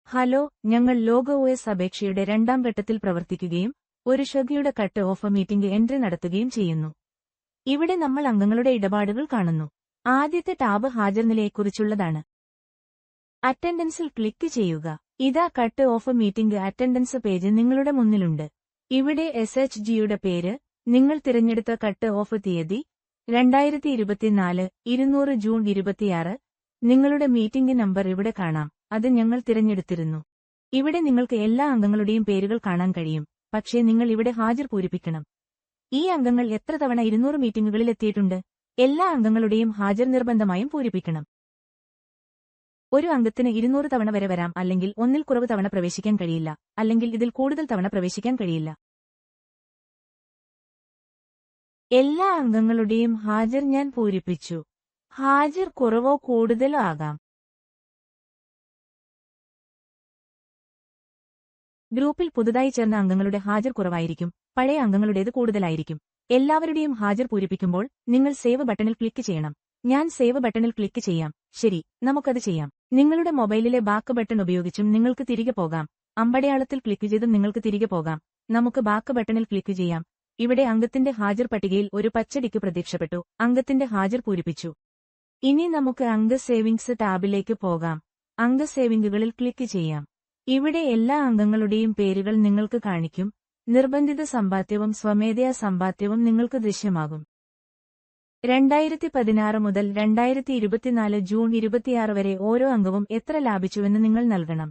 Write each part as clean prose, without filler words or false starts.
Hello, ഞങ്ങൾ logo OS അപേക്ഷയുടെ രണ്ടാം ഘട്ടത്തിൽ പ്രവർത്തിക്കുകയും ഒരു scheduled cut off meeting entry നടത്തുകയും ചെയ്യുന്നു. ഇവിടെ നമ്മൾ അംഗങ്ങളുടെ ഇടപാടുകൾ കാണുന്നു. ആദ്യത്തെ ടാബ് ഹാജർനിലയെക്കുറിച്ചുള്ളതാണ്. അറ്റൻഡൻസിൽ ക്ലിക്ക് ചെയ്യുക. ഇതാ cut off meeting attendance page നിങ്ങളുടെ മുന്നിലുണ്ട്. ഇവിടെ SHGയുടെ പേര്, നിങ്ങൾ തിരഞ്ഞെടുത്ത കട്ട് ഓഫ് തീയതി, 2024 200 ജൂൺ 26, നിങ്ങളുടെ മീറ്റിംഗ് നമ്പർ ഇവിടെ കാണാം, അത് ഞങ്ങൾ തിരഞ്ഞെടുത്തിരുന്നു. ഇവിടെ നിങ്ങൾക്ക് എല്ലാ അംഗങ്ങളുടെയും പേരുകൾ കാണാൻ കഴിയും, പക്ഷേ നിങ്ങൾ ഇവിടെ ഹാജർ പൂരിപ്പിക്കണം. ഈ അംഗങ്ങൾ എത്ര തവണ 200 മീറ്റിംഗുകളിൽ എത്തിയിട്ടുണ്ട്? എല്ലാ അംഗങ്ങളുടെയും ഹാജർ നിർബന്ധമായും പൂരിപ്പിക്കണം. ഒരു അംഗത്തിന് 200 തവണ വരെ വരാം, അല്ലെങ്കിൽ ഒന്നിൽ കുറവ് തവണ പ്രവേശിക്കാൻ കഴിയില്ല, അല്ലെങ്കിൽ ഇതിൽ കൂടുതൽ തവണ പ്രവേശിക്കാൻ കഴിയില്ല. എല്ലാ അംഗങ്ങളുടെയും ഹാജർ ഞാൻ പൂരിപ്പിച്ചു. ഹാജർ കുറവോ കൂടുതലോ ആകാം. ഗ്രൂപ്പിൽ പുതുതായി ചേർന്ന അംഗങ്ങളുടെ ഹാജർ കുറവായിരിക്കും, പഴയ അംഗങ്ങളുടേത് കൂടുതലായിരിക്കും. എല്ലാവരുടെയും ഹാജർ പൂരിപ്പിക്കുമ്പോൾ നിങ്ങൾ സേവ് ബട്ടണിൽ ക്ലിക്ക് ചെയ്യണം. ഞാൻ സേവ് ബട്ടണിൽ ക്ലിക്ക് ചെയ്യാം. ശരി, നമുക്കത് ചെയ്യാം. നിങ്ങളുടെ മൊബൈലിലെ ബാക്ക് ബട്ടൺ ഉപയോഗിച്ചും നിങ്ങൾക്ക് തിരികെ പോകാം. അമ്പടയാളത്തിൽ ക്ലിക്ക് ചെയ്തും നിങ്ങൾക്ക് തിരികെ പോകാം. നമുക്ക് ബാക്ക് ബട്ടണിൽ ക്ലിക്ക് ചെയ്യാം. ഇവിടെ അംഗത്തിന്റെ ഹാജർ പട്ടികയിൽ ഒരു പച്ചടിക്ക് പ്രത്യക്ഷപ്പെട്ടു. അംഗത്തിന്റെ ഹാജർ പൂരിപ്പിച്ചു. ഇനി നമുക്ക് അംഗ സേവിംഗ്സ് ടാബിലേക്ക് പോകാം. അംഗ സേവിംഗുകളിൽ ക്ലിക്ക് ചെയ്യാം. ഇവിടെ എല്ലാ അംഗങ്ങളുടെയും പേരുകൾ നിങ്ങൾക്ക് കാണിക്കും. നിർബന്ധിത സമ്പാദ്യവും സ്വമേധയാ സമ്പാദ്യവും നിങ്ങൾക്ക് ദൃശ്യമാകും. 2016 മുതൽ 2024 ജൂൺ 26 വരെ ഓരോ അംഗവും എത്ര ലാഭിച്ചുവെന്ന് നിങ്ങൾ നൽകണം.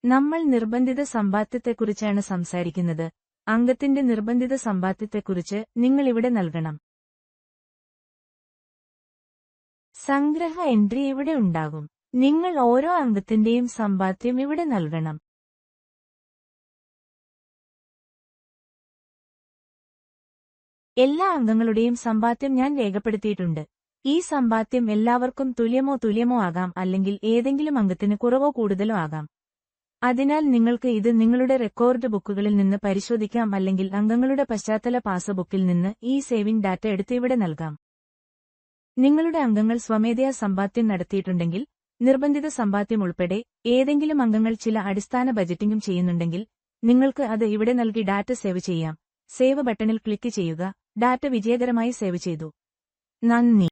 നമ്മൾ നിർബന്ധിത സമ്പാദ്യത്തെക്കുറിച്ചാണ് സംസാരിക്കുന്നത്. അംഗത്തിന്റെ നിർബന്ധിത സമ്പാദ്യത്തെക്കുറിച്ച് നിങ്ങൾ ഇവിടെ നൽകണം. സംഗ്രഹ എൻട്രി ഇവിടെ ഉണ്ടാകും. നിങ്ങൾ ഓരോ അംഗത്തിന്റെയും സമ്പാദ്യം ഇവിടെ നൽകണം. എല്ലാ അംഗങ്ങളുടെയും സമ്പാദ്യം ഞാൻ രേഖപ്പെടുത്തിയിട്ടുണ്ട്. ഈ സമ്പാദ്യം എല്ലാവർക്കും തുല്യമോ ആകാം, അല്ലെങ്കിൽ ഏതെങ്കിലും അംഗത്തിന് കുറവോ കൂടുതലോ ആകാം. അതിനാൽ നിങ്ങൾക്ക് ഇത് നിങ്ങളുടെ റെക്കോർഡ് ബുക്കുകളിൽ നിന്ന് പരിശോധിക്കാം, അല്ലെങ്കിൽ അംഗങ്ങളുടെ പശ്ചാത്തല പാസ്ബുക്കിൽ നിന്ന് ഈ സേവിംഗ് ഡാറ്റ എടുത്ത് ഇവിടെ നൽകാം. നിങ്ങളുടെ അംഗങ്ങൾ സ്വമേധയാ സമ്പാദ്യം നടത്തിയിട്ടുണ്ടെങ്കിൽ, നിർബന്ധിത സമ്പാദ്യം ഉൾപ്പെടെ ഏതെങ്കിലും അംഗങ്ങൾ ചില അടിസ്ഥാന ബജറ്റിംഗും ചെയ്യുന്നുണ്ടെങ്കിൽ, നിങ്ങൾക്ക് അത് ഇവിടെ നൽകി ഡാറ്റ സേവ് ചെയ്യാം. സേവ് ബട്ടണിൽ ക്ലിക്ക് ചെയ്യുക. ഡാറ്റ വിജയകരമായി സേവ് ചെയ്തു. നന്ദി.